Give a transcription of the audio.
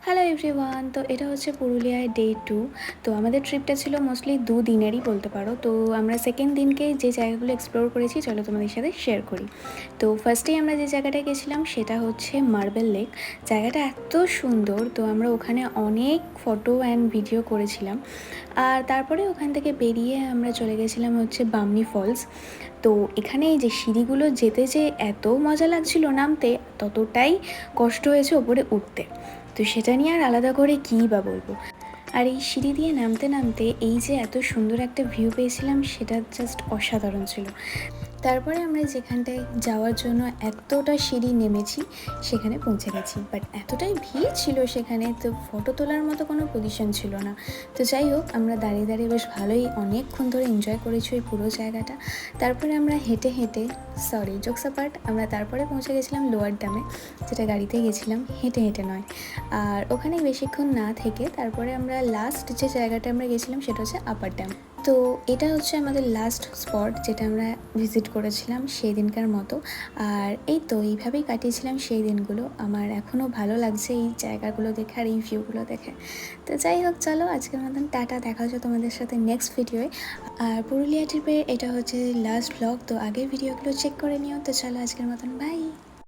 Hello everyone, তো এটা হচ্ছে পুরুলিয়ায় ডে 2। তো আমাদের ট্রিপটা ছিল মোস্টলি দুদিনেরই বলতে পারো। তো আমরা সেকেন্ড দিনকে যে জায়গাগুলো এক্সপ্লোর করেছি চলো তোমাদের সাথে শেয়ার করি। তো ফার্স্টেই আমরা যে জায়গাটায় গেছিলাম সেটা হচ্ছে মার্বেল লেক। জায়গাটা এত সুন্দর, তো আমরা ওখানে অনেক ফটো অ্যান্ড ভিডিও করেছিলাম। আর তারপরে ওখান থেকে বেরিয়ে আমরা চলে গেছিলাম হচ্ছে বামনি ফলস। তো এখানে এই যে সিঁড়িগুলো যেতে যে এত মজা লাগছিল নামতে, ততটাই কষ্ট হয়েছে ওপরে উঠতে। তো সেটা নিয়ে আর আলাদা করে কী বা বলবো। আর এই সিঁড়ি দিয়ে নামতে নামতে এই যে এত সুন্দর একটা ভিউ পেয়েছিলাম, সেটা জাস্ট অসাধারণ ছিল। তারপরে আমরা যেখানটায় যাওয়ার জন্য এতটা সিঁড়ি নেমেছি সেখানে পৌঁছে গেছি, বাট এতটাই ভিড় ছিল সেখানে, তো ফটো তোলার মতো কোনো পজিশন ছিল না। তো যাই হোক, আমরা দাঁড়িয়ে দাঁড়িয়ে বেশ ভালোই অনেকক্ষণ ধরে এনজয় করেছি ওই পুরো জায়গাটা। তারপরে আমরা হেঁটে হেঁটে জোকস অ্যাপার্ট, আমরা তারপরে পৌঁছে গেছিলাম লোয়ার ড্যামে, যেটা গাড়িতে গেছিলাম, হেঁটে হেঁটে নয়। আর ওখানে বেশিক্ষণ না থেকে তারপরে আমরা লাস্ট যে জায়গাটা আমরা গেছিলাম সেটা হচ্ছে আপার ড্যাম। তো এটা হচ্ছে আমাদের লাস্ট স্পট যেটা আমরা ভিজিট করেছিলাম সেই দিনকার মতো। আর এই তো এইভাবেই কাটিয়েছিলাম সেই দিনগুলো। আমার এখনও ভালো লাগছে এই জায়গাগুলো দেখে আর এই ভিউগুলো দেখে। তো যাই হোক, চলো আজকের মতন টাটা, দেখা হচ্ছে তোমাদের সাথে নেক্সট ভিডিওয়ে। আর পুরুলিয়া ট্রিপে এটা হচ্ছে লাস্ট ব্লগ, তো আগের ভিডিওগুলো চেক করে নিও। তো চলো আজকের মতন বাই।